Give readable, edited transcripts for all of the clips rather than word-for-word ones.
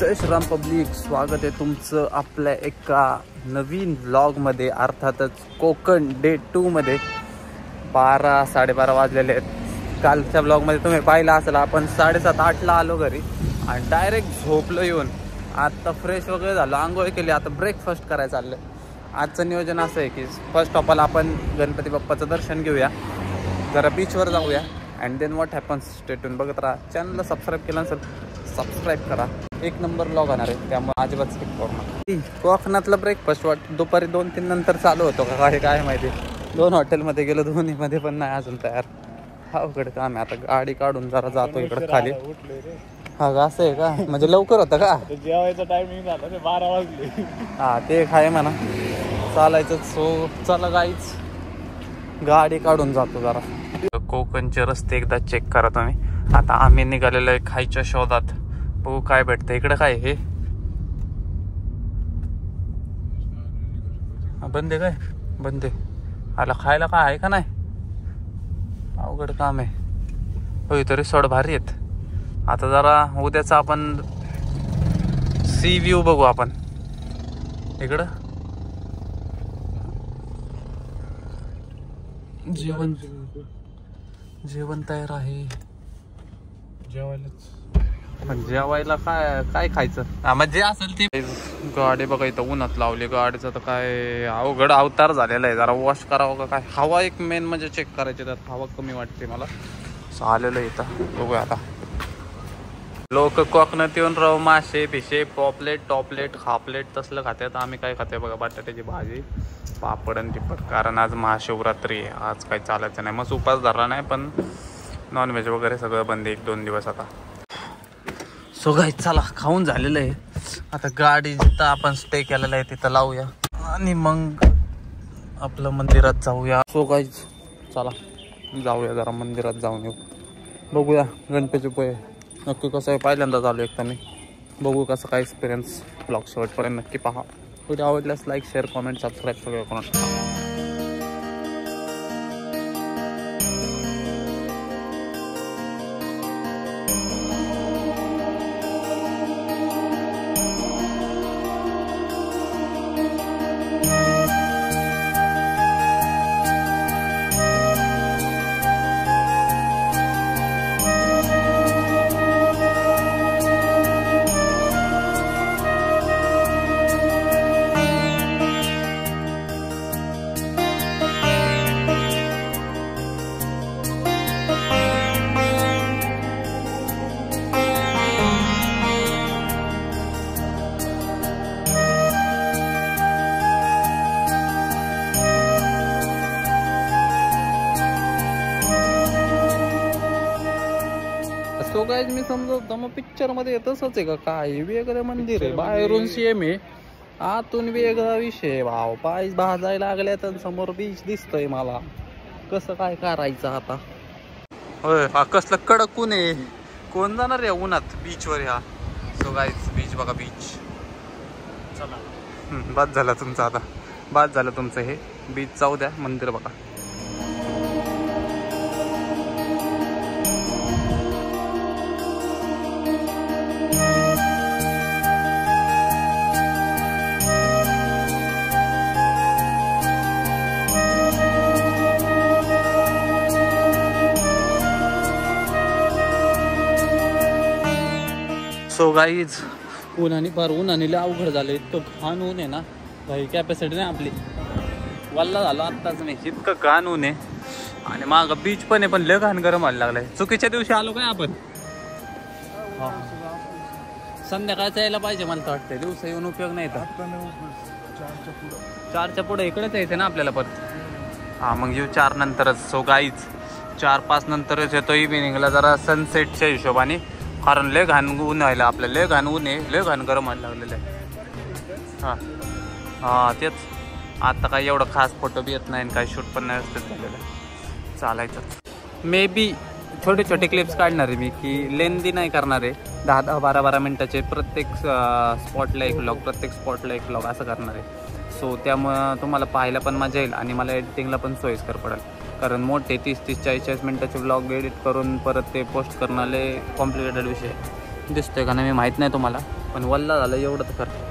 जय Shriram public, स्वागत आहे तुमचं आपल्या एका नवीन व्लॉगमध्ये, अर्थातच कोकण डे 2 मध्ये। 12-12:30 वाजलेले आहेत। कालच्या व्लॉगमध्ये तुम्ही पाहिलं असेल, आपण 7:30-8ला आलो घरी आणि डायरेक्ट झोपलो येऊन। आता फ्रेश वगैरे झालो, आंघोळ केली, आता ब्रेकफास्ट करायला चाललं। आजचं नियोजन असं आहे की फर्स्ट ऑफ ऑल आपण गणपती बाप्पाचं दर्शन घेऊया, जरा बीचवर जाऊया and then what happens. Stay tune बघत राहा। चॅनलला सबस्क्राईब केलं नसेल सबस्क्राईब करा, एक नंबर व्लॉग होणार आहे, त्यामुळे अजिबात स्किप करू नका। कोकणातलं ब्रेकफास्ट दुपारी 2-3 नंतर चालू होतो का काय माहिती। 2 हॉटेलमध्ये गेलो, दोन्हीमध्ये पण नाही अजून तयार। अवघड काम आहे। आता गाडी काढून जरा जातो इकडे खाली। हा का, असं आहे का? म्हणजे लवकर होतं का? जेवायचा टायमिंग झाला, 12 वाजले। हा ते काय म्हणा, चालायचं। सो चला गाईच, गाडी काढून जातो जरा। कोकणचे रस्ते एकदा चेक करा तुम्ही। आता आम्ही निघालेलो आहे खायच्या शोधात, बघू काय भेटतं इकडे। काय हे बंद आहे? काय बंद आहे? आला खायला काय आहे का नाही? अवघड काम आहे। होय तरी सोड भारी आहेत। आता जरा उद्याचा आपण सी व्ह्यू बघू आपण इकडं। जेवण तयार आहे। जेवायला काय खायचं? म्हणजे असेल ते। गाडी बघा इथं उन्हात लावली, गाडीचं तर काय अवघड अवतार झालेला आहे। जरा वॉश करावं का काय? हवा एक मेन म्हणजे चेक करायची, तर हवा कमी वाटते मला। आलेलं इथं बघूया आता। लोक कोकणात येऊन राव मासे फिशे टॉपलेट खापलेट तसलं खात्यात। आम्ही काय खाते बघा, बटाट्याची भाजी, पापड आणि तिपड। कारण आज महाशिवरात्री आहे, आज काही चालायचं नाही। मग उपास धरला नाही, पण नॉनव्हेज वगैरे सगळं बंद 1-2 दिवस आता। सो गाईज चला, खाऊन झालेलं आहे। आता गाडी जिथं आपण स्टे केलेलं आहे तिथं लावूया आणि मग आपलं मंदिरात जाऊया। सो गाईज चला जाऊया, जरा मंदिरात जाऊन येऊ, बघूया गणपती पोहे नक्की कसं आहे। पहिल्यांदा चालू एकदा मी, बघू कसं काय एक्सपिरियन्स। ब्लॉग शेवटपर्यंत नक्की पहा। व्हिडिओ आवडल्यास लाईक शेअर कमेंट सबस्क्राईब सगळं करा। सो गाईज मी समजत होतो मग पिक्चर मध्ये तसंच आहे का काय? वेगळं मंदिर आहे, बाहेरून सेम आहे, आतून वेगळा विषय। भाव पाय भाजायला लागल्या तर समोर बीच दिसतोय मला। कसं काय करायचं आता? होय कसलं कडक ऊन आहे, कोण जाणार आहे उन्हात बीचवर ह्या? सो गाईज बीच बघा, बीच चला। बाद झाला तुमचं, आता बाद झालं तुमचं हे बीच। जाऊ द्या, मंदिर बघा। सो गाईज उन्हाने फार उन्हाने अवघड झालं। इतकं घाण ऊन आहे ना भाई, कॅपॅसिटी नाही आपली। वल्ला झालो आत्ताच मी, इतकं घाण ऊन आहे। आणि माग बीच पण आहे, पण लय घाण गरम व्हायला लागलाय। चुकीच्या दिवशी आलो काय आपण? संध्याकाळचं यायला पाहिजे मला वाटतंय, दिवसा येऊन उपयोग नाही तर। 4च्या पुढे इकडेच यायचं ना आपल्याला परत। हा मग येऊ 4 नंतरच। सो गाईज 4-5 नंतरच येतो इव्हिनिंगला, जरा सनसेटच्या हिशोबाने। कारण लय घाण ऊन व्हायला, आपल्याला लय घाण ऊन आहे, लय घाण गरम व्हायला लागलेलं आहे। हां तेच। आता काही एवढं खास फोटो बी येत नाही, काही शूट पण नाही व्यवस्थित झालेलं। चालायचं मे बी छोटे छोटे क्लिप्स काढणार आहे मी, की लेंदी नाही करणार आहे। 10-12 मिनिटाचे प्रत्येक स्पॉटला एक व्लॉग, प्रत्येक स्पॉटला एक व्लॉग असं करणार आहे। सो त्यामुळं तुम्हाला पाहायला पण मजा येईल आणि मला एडिटिंगला पण सोयीस्कर पडेल। कारण मोठे 30-40 मिनिटाचे व्लॉग एडिट करून परत ते पोस्ट करणारे कॉम्प्लिकेटेड विषय दिसतोय का नाही माहीत नाही तुम्हाला। पण वल्ला झालं एवढं तर खरं.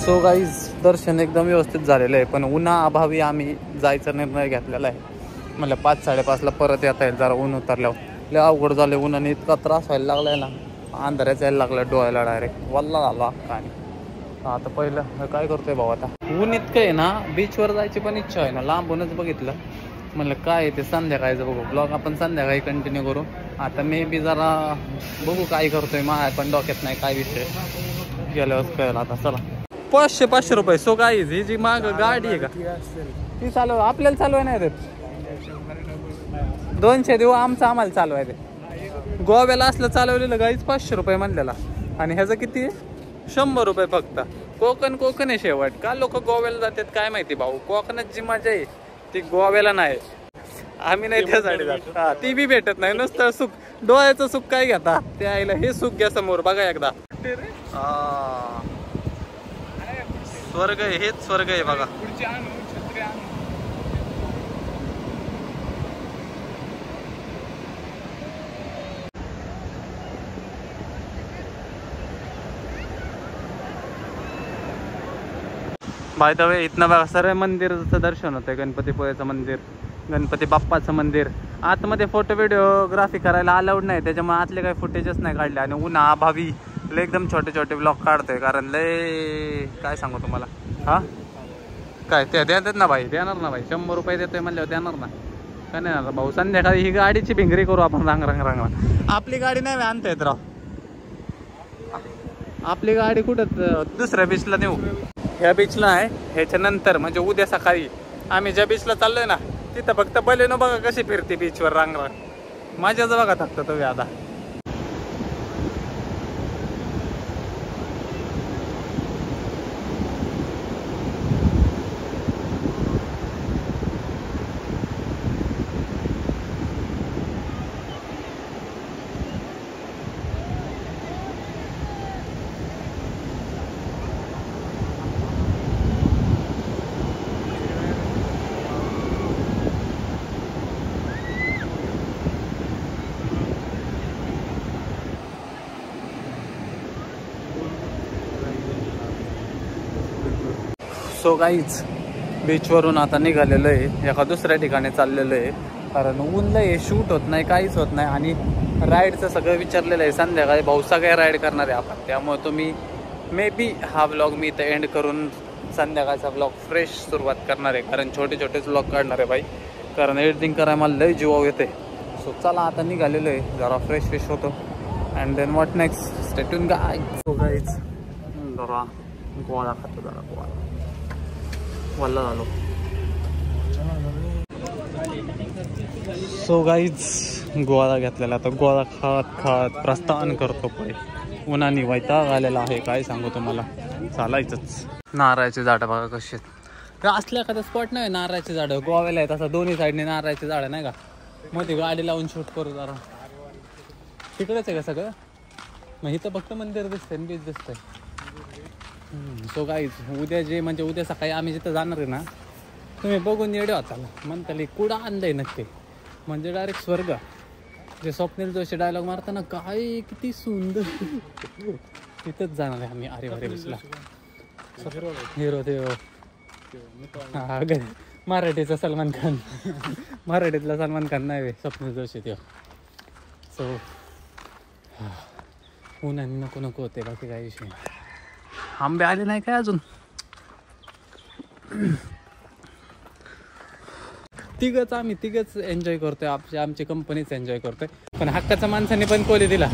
सो गाईज दर्शन एकदम व्यवस्थित झालेलं आहे, पण उन्हाअभावी आम्ही जायचा निर्णय घेतलेला आहे. म्हणलं 5-5:30ला परत येता येईल जरा ऊन उतरल्यावर. लय अवघड झाले उन्हाने, इतका त्रास व्हायला लागलाय ना, अंधाऱ्याच यायला लागला डोळ्याला डायरेक्ट वल्ला झाला काय. आता पहिलं काय करतोय भाऊ, आता ऊन इतकं आहे ना, बीचवर जायची पण इच्छा आहे ना. लांबूनच बघितलं, म्हणलं काय आहे ते संध्याकाळचं बघू, ब्लॉग आपण संध्याकाळी कंटिन्यू करू. आता मे बी जरा बघू काय करतोय, माझ्या पण डोक्यात नाही काय विषय, गेल्यावर कळलं. आता चला 500 रुपये. सो गाईज ही जी माग गाडी आहे का ती चालव, आपल्याला चालवाय नाही देत. 200 देऊ, आम्हाला चालवाय दे. गोव्याला असलं चालवलेलं गाईज 500 रुपये म्हणलेला, आणि ह्याचं किती आहे 100 रुपये फक्त. कोकण आहे शेवट. का लोक गोव्याला जातात काय माहिती भाऊ, कोकणात जी मजा आहे ती गोव्याला नाही. आम्ही नाही त्यासाठी जात, ती बी भेटत नाही. नुसतं सुख, डोळ्याचं सुख काय घेता ते आईला, हे सुख घ्या समोर बघा एकदा. स्वर्ग आहे, हेच स्वर्ग आहे बघा. बाय द वे इथनं बघा सर्व मंदिराचं दर्शन होतंय. गणपतीपुळेचं मंदिर, गणपती बाप्पाचं मंदिर. आतमध्ये फोटो व्हिडिओग्राफी करायला अलाउड नाही, त्याच्यामुळे आतले काही फुटेजच नाही काढले. आणि उन्हाअभावी लय एकदम छोटे ब्लॉग काढतोय, कारण लय काय सांगू तुम्हाला. हा काय ते देतात ना भाई, देणार ना भाई. 100 रुपये देतोय म्हणल्यावर देणार ना, काय नाही ना भाऊ. संध्याकाळी ही गाडीची भिंगरी करू आपण रांग. आपली गाडी नाही आणता येत राव, आपली गाडी कुठं दुसऱ्या बीचला नेऊ. ह्या बीचला आहे, ह्याच्या नंतर म्हणजे उद्या सकाळी आम्ही ज्या बीचला चाललोय ना तिथं फक्त बलेनो बघा कशी फिरते बीचवर रांग. माझ्याच बघा फक्त तुम्ही आता. सो गाईज बीचवरून आता निघालेलं आहे, एका दुसऱ्या ठिकाणी चाललेलं आहे. कारण ऊन लय, शूट होत नाही, काहीच होत नाही. आणि राईडचं सगळं विचारलेलं आहे. संध्याकाळी भाऊ सगळे राईड करणार आहे आपण, त्यामुळे तुम्ही मे बी हा ब्लॉग मी इथं एंड करून संध्याकाळचा ब्लॉग फ्रेश सुरुवात करणार आहे. कारण छोटेच ब्लॉग काढणार आहे भाई, कारण एडिटिंग करायला मला लय जीवाव येते. सो चला आता निघालेलो आहे, जरा फ्रेश होतो. And then what next, stay tune guys. So guys जरा गोळा खातो, जरा गोळा वल्ला झालो. सो गाईज गोळा घेतलेला, आता गोळा खात प्रस्थान करतो पुढे. उन्हाने वैताग आलेला आहे, काय सांगू तुम्हाला. चालायचंच. नारळाची झाडं बघा कशी आहेत. असल्या एखादा स्पॉट नाही नारळाची झाडं गोव्याला आहेत, असं दोन्ही साईडने नारळाची झाडं नाही का. मध्ये गाडी लावून शूट करू जरा. तिकडेच आहे का सगळं, मग इथं फक्त मंदिर दिसतंय, बीच दिसतंय. सो गाईज उद्या जे म्हणजे उद्या सकाळी आम्ही जिथं जाणार आहे ना, तुम्ही बघून येडे होता म्हणताली कुठं आणलंय नक्की, म्हणजे डायरेक्ट स्वर्ग. जे स्वप्नील जोशी डायलॉग मारताना काय किती सुंदर, तिथंच जाणार आहे आम्ही. अरे बसला हिरो देव. हा मराठीचा सलमान खान, मराठीतला सलमान खान नाही स्वप्नील जोशी देव. सो उन्हाने नको होते, बाकी काही विषय. आंबे आले नाही काय अजून. आम्ही तिघच एन्जॉय करतोय, आमची कंपनीच एन्जॉय करतोय. पण हक्काच्या माणसाने पण कोली दिला,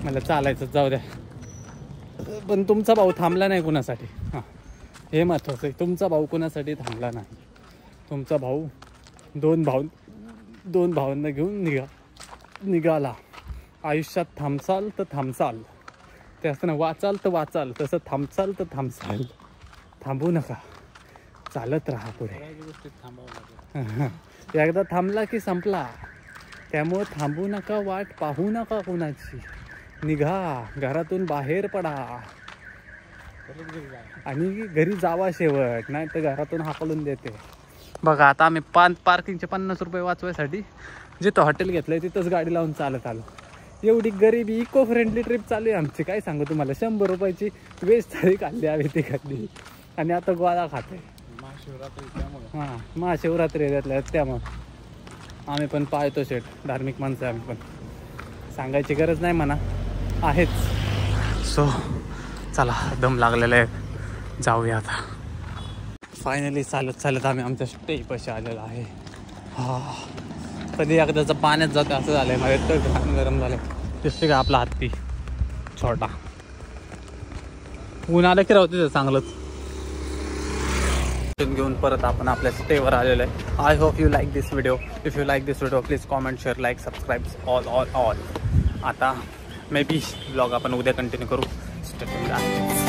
मला चालायचं जाऊ द्या. पण तुमचा भाऊ थांबला नाही कुणासाठी. हां, हे महत्त्वाचं आहे. तुमचा भाऊ कुणासाठी थांबला नाही. तुमचा भाऊ दोन भावांना घेऊन निघाला. आयुष्यात थांबसाल तर थांबसाल, ते असताना वाचाल तर वाचाल, तसं थांबसाल तर थांबसाल. थांबू नका, चालत राहा पुढे. एकदा थांबला की संपला. त्यामुळं थांबू नका, वाट पाहू नका कोणाची. निघा, घरातून बाहेर पडा आणि घरी जावा शेवट, नाही तर घरातून हाकलून देते. बघा आता आम्ही पार्किंगचे 50 रुपये वाचवायसाठी जिथं हॉटेल घेतलंय तिथंच गाडी लावून चालत आलो. एवढी गरिबी इको फ्रेंडली ट्रिप चालू आहे आमची, काय सांगू तुम्हाला. 100 रुपयाची वेज थाळी खाल्ली आम्ही, ती खाल्ली आणि आता गोळा खाते. हां, महाशिवरात्री त्यातल्या त्यामुळं आम्ही पण पाळतो शेट, धार्मिक माणसं आम्ही पण, सांगायची गरज नाही म्हणा, आहेच. सो चला, दम लागलेला आहे, जाऊया आता. फायनली चालत आम्ही आमच्या स्टेपाशी आलेलो आहे. हा, कधी एकदाचं पाण्यात जातं असं झालं आहे. माझ्या तर घाम गरम झालं. दिसते का आपला हत्ती छोटा, ऊन आलं की राहते चांगलंच. घेऊन परत आपण आपल्या स्टेवर आलेलो आहे. I hope you like this video. If you like this video please comment, share, like, subscribe all. आता मे बी ब्लॉग आपण उद्या कंटिन्यू करू. Stay tuned.